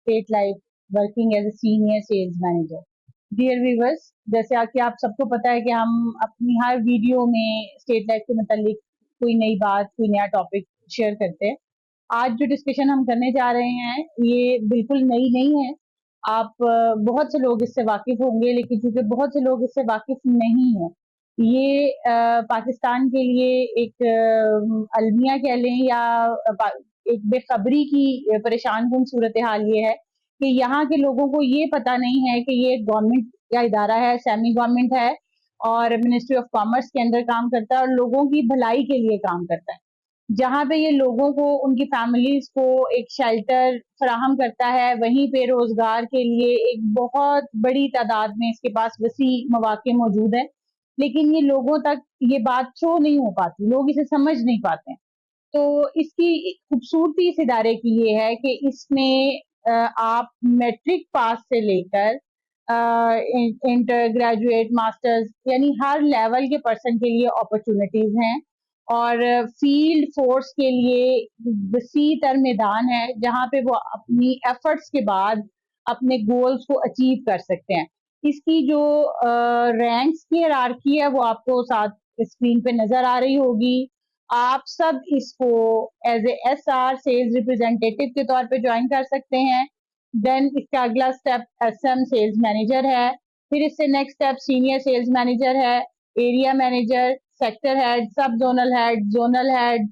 State Life working as a senior sales manager. Dear viewers, जैसे कि आप सबको पता है कि हम अपनी हर वीडियो में स्टेट लाइफ के मतलब कोई नई बात, कोई नया टॉपिक शेयर करते हैं. आज जो डिस्कशन हम करने जा रहे हैं ये बिल्कुल नई नहीं है. आप बहुत से लोग इससे वाकिफ होंगे, लेकिन क्योंकि बहुत से लोग इससे वाकिफ नहीं है, ये पाकिस्तान के लिए एक अलमिया कह लें या एक बेखबरी की परेशान कुन सूरत हाल ये है कि यहाँ के लोगों को ये पता नहीं है कि ये गवर्नमेंट का इदारा है, सेमी गवर्नमेंट है और मिनिस्ट्री ऑफ कॉमर्स के अंदर काम करता है और लोगों की भलाई के लिए काम करता है, जहाँ पे ये लोगों को, उनकी फैमिलीज को एक शेल्टर फराहम करता है. वहीं पे रोजगार के लिए एक बहुत बड़ी तादाद में इसके पास वसी मौके मौजूद है, लेकिन ये लोगों तक ये बात थ्रो नहीं हो पाती, लोग इसे समझ नहीं पाते. तो इसकी खूबसूरती इस इदारे की ये है कि इसमें आप मैट्रिक पास से लेकर इंटर, ग्रेजुएट, मास्टर्स यानी हर लेवल के पर्सन के लिए अपॉर्चुनिटीज हैं और फील्ड फोर्स के लिए वसी तर मैदान है जहाँ पे वो अपनी एफर्ट्स के बाद अपने गोल्स को अचीव कर सकते हैं. इसकी जो रैंक्स की हायरार्की है वो आपको साथ स्क्रीन पे नजर आ रही होगी. आप सब इसको as a SR sales representative के तौर पे ज्वाइन कर सकते हैं. देन इसका अगला स्टेप SM सेल्स मैनेजर है, फिर इससे next step senior sales manager है, area manager, sector head, sub zonal head,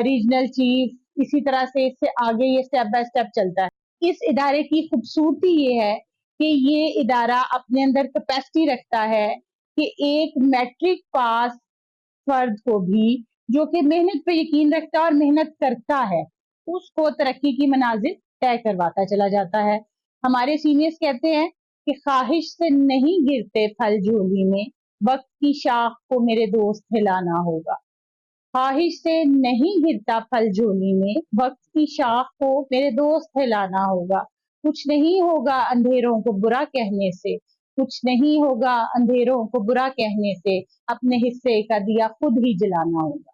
regional chief, इसी तरह से इससे आगे ये स्टेप बाय स्टेप चलता है. इस इदारे की खूबसूरती ये है कि ये इदारा अपने अंदर कैपेसिटी रखता है कि एक मैट्रिक पास फर्द को भी जो कि मेहनत पे यकीन रखता है और मेहनत करता है, उसको तरक्की की मनाजिल तय करवाता चला जाता है. हमारे सीनियर्स कहते हैं कि ख्वाहिश से नहीं गिरते फल झोली में, वक्त की शाख को मेरे दोस्त हिलाना होगा. ख्वाहिश से नहीं गिरता फल झोली में, वक्त की शाख को मेरे दोस्त हिलाना होगा. कुछ नहीं होगा अंधेरों को बुरा कहने से, कुछ नहीं होगा अंधेरों को बुरा कहने से, अपने हिस्से का दिया खुद ही जलाना होगा.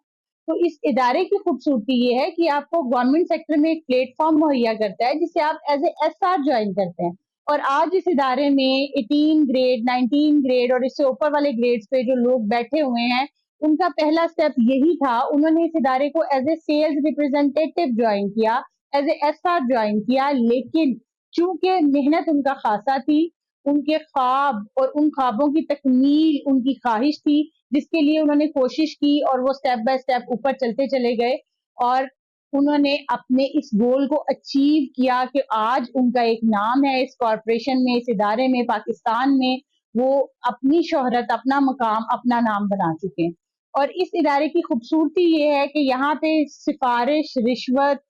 तो इस इदारे की खूबसूरती ये है कि आपको गवर्नमेंट सेक्टर में एक प्लेटफॉर्म मुहैया करता है जिसे आप एज ए SR ज्वाइन करते हैं. और आज इस इदारे में 18 ग्रेड, 19 ग्रेड और इससे ऊपर वाले ग्रेड्स पे जो लोग बैठे हुए हैं, उनका पहला स्टेप यही था, उन्होंने इस इदारे को as a sales representative join किया, एज ए SR ज्वाइन किया. लेकिन चूंकि मेहनत उनका खासा थी, उनके ख्वाब और उन ख्वाबों की तकमील उनकी ख्वाहिश थी, जिसके लिए उन्होंने कोशिश की और वो स्टेप बाय स्टेप ऊपर चलते चले गए और उन्होंने अपने इस गोल को अचीव किया कि आज उनका एक नाम है इस कॉरपोरेशन में, इस इदारे में, पाकिस्तान में. वो अपनी शोहरत, अपना मकाम, अपना नाम बना चुके हैं. और इस इदारे की खूबसूरती ये है कि यहाँ पे सिफारिश, रिश्वत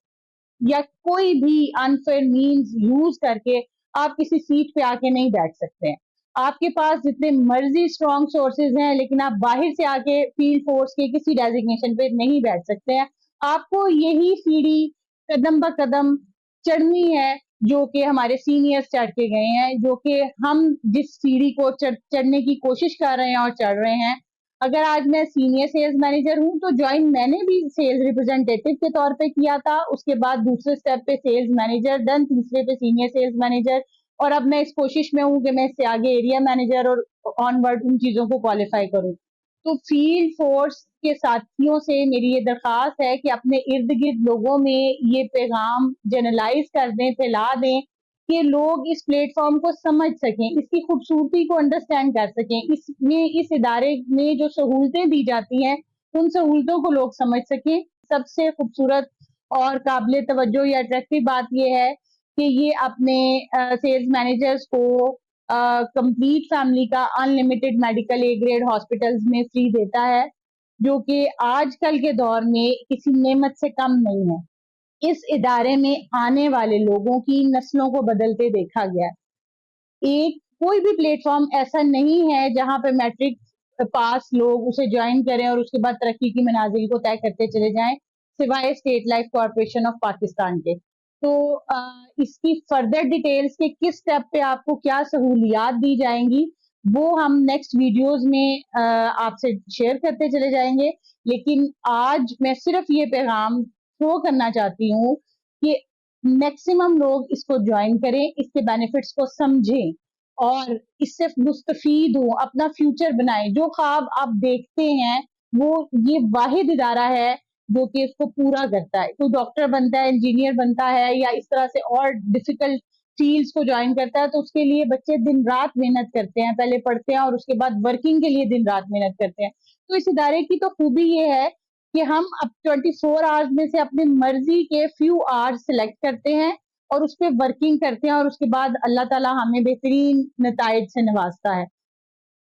या कोई भी अनफेयर मीन्स यूज करके आप किसी सीट पे आके नहीं बैठ सकते हैं. आपके पास जितने मर्जी स्ट्रॉन्ग सोर्सेज हैं, लेकिन आप बाहर से आके फील्ड फोर्स के किसी डेजिग्नेशन पे नहीं बैठ सकते हैं. आपको यही सीढ़ी कदम ब कदम चढ़नी है जो कि हमारे सीनियर्स चढ़ के गए हैं, जो कि हम जिस सीढ़ी को चढ़ने की कोशिश कर रहे हैं और चढ़ रहे हैं. अगर आज मैं सीनियर सेल्स मैनेजर हूं तो ज्वाइन मैंने भी सेल्स रिप्रेजेंटेटिव के तौर पे किया था, उसके बाद दूसरे स्टेप पे सेल्स मैनेजर, देन तीसरे पे सीनियर सेल्स मैनेजर, और अब मैं इस कोशिश में हूं कि मैं इससे आगे एरिया मैनेजर और ऑनवर्ड उन चीजों को क्वालिफाई करूं. तो फील्ड फोर्स के साथियों से मेरी ये दरखास्त है कि अपने इर्द गिर्द लोगों में ये पैगाम जनरलाइज कर दें, फैला दें कि लोग इस प्लेटफॉर्म को समझ सकें, इसकी खूबसूरती को अंडरस्टैंड कर सकें, इसमें इस इदारे में जो सहूलतें दी जाती हैं उन सहूलतों को लोग समझ सकें. सबसे खूबसूरत और काबिल तवज्जो या अट्रैक्टिव बात यह है कि ये अपने सेल्स मैनेजर्स को कंप्लीट फैमिली का unlimited medical A grade hospitals में फ्री देता है, जो कि आजकल के दौर में किसी नेमत से कम नहीं है. इस इदारे में आने वाले लोगों की नस्लों को बदलते देखा गया. एक कोई भी प्लेटफॉर्म ऐसा नहीं है जहां पे मैट्रिक पास लोग उसे ज्वाइन करें और उसके बाद तरक्की की मनाजिल को तय करते चले जाएं, सिवाय state life corporation of Pakistan के. तो इसकी फर्दर डिटेल्स के किस स्टेप पे आपको क्या सहूलियात दी जाएंगी वो हम नेक्स्ट वीडियोस में आपसे शेयर करते चले जाएंगे. लेकिन आज मैं सिर्फ ये पैगाम थ्रो करना चाहती हूँ कि मैक्सिमम लोग इसको ज्वाइन करें, इसके बेनिफिट्स को समझें और इससे मुस्तफीद हो, अपना फ्यूचर बनाएं। जो ख्वाब आप देखते हैं वो ये वाहिद इदारा है जो कि इसको पूरा करता है। कोई डॉक्टर बनता है, इंजीनियर बनता है या इस तरह से और डिफिकल्ट फील्ड्स को ज्वाइन करता है तो उसके लिए बच्चे दिन रात मेहनत करते हैं, पहले पढ़ते हैं और उसके बाद वर्किंग के लिए दिन रात मेहनत करते हैं। तो इस इदारे की तो खूबी ये है कि हम अब 24 आवर्स में से अपनी मर्जी के फ्यू आवर्स सिलेक्ट करते हैं और उस पर वर्किंग करते हैं और उसके बाद अल्लाह ताला हमें बेहतरीन नताइज से नवाजता है।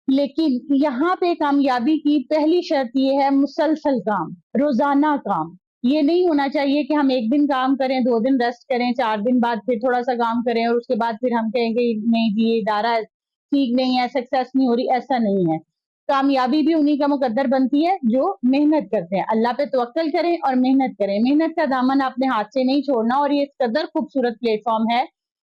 लेकिन यहाँ पे कामयाबी की पहली शर्त ये है मुसलसल काम, रोजाना काम। ये नहीं होना चाहिए कि हम एक दिन काम करें, 2 दिन रेस्ट करें, 4 दिन बाद फिर थोड़ा सा काम करें और उसके बाद फिर हम कहेंगे नहीं जी ये इदारा ठीक नहीं है, सक्सेस नहीं हो रही। ऐसा नहीं है। कामयाबी भी उन्हीं का मुकद्दर बनती है जो मेहनत करते हैं। अल्लाह पे तवक्कल करें और मेहनत करें। मेहनत का दामन अपने हाथ से नहीं छोड़ना और ये इस कदर खूबसूरत प्लेटफॉर्म है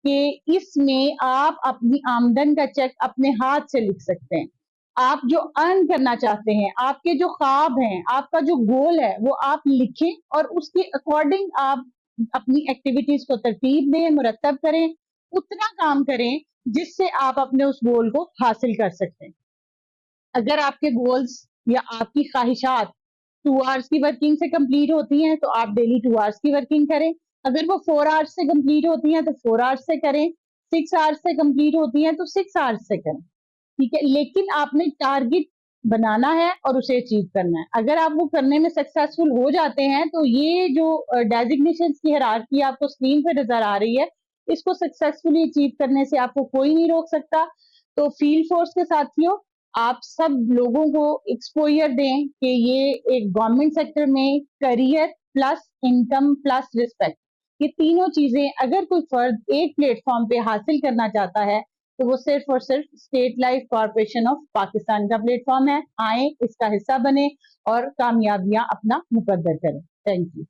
कि इसमें आप अपनी आमदन का चेक अपने हाथ से लिख सकते हैं। आप जो अर्न करना चाहते हैं, आपके जो ख्वाब हैं, आपका जो गोल है वो आप लिखें और उसके अकॉर्डिंग आप अपनी एक्टिविटीज को तरतीब दें, मुरतब करें, उतना काम करें जिससे आप अपने उस गोल को हासिल कर सकते हैं। अगर आपके गोल्स या आपकी ख्वाहिशात 2 आवर्स की वर्किंग से कंप्लीट होती हैं तो आप डेली 2 आवर्स की वर्किंग करें। अगर वो 4 आवर्स से कंप्लीट होती हैं तो 4 आवर्स से करें। 6 आवर्स से कंप्लीट होती हैं तो 6 आवर्स से करें। ठीक है, लेकिन आपने टारगेट बनाना है और उसे अचीव करना है। अगर आप वो करने में सक्सेसफुल हो जाते हैं तो ये जो डेजिग्नेशन की हायरार्की आपको स्क्रीन पे नजर आ रही है, इसको सक्सेसफुली अचीव करने से आपको कोई नहीं रोक सकता। तो फील्ड फोर्स के साथियों, आप सब लोगों को एक्सपोजर दें कि ये एक गवर्नमेंट सेक्टर में career plus income plus respect, ये तीनों चीजें अगर कोई फर्द एक प्लेटफॉर्म पे हासिल करना चाहता है तो वो सिर्फ और सिर्फ state life corporation of Pakistan का प्लेटफॉर्म है। आए, इसका हिस्सा बने और कामयाबियां अपना मुकद्दर करें। Thank you.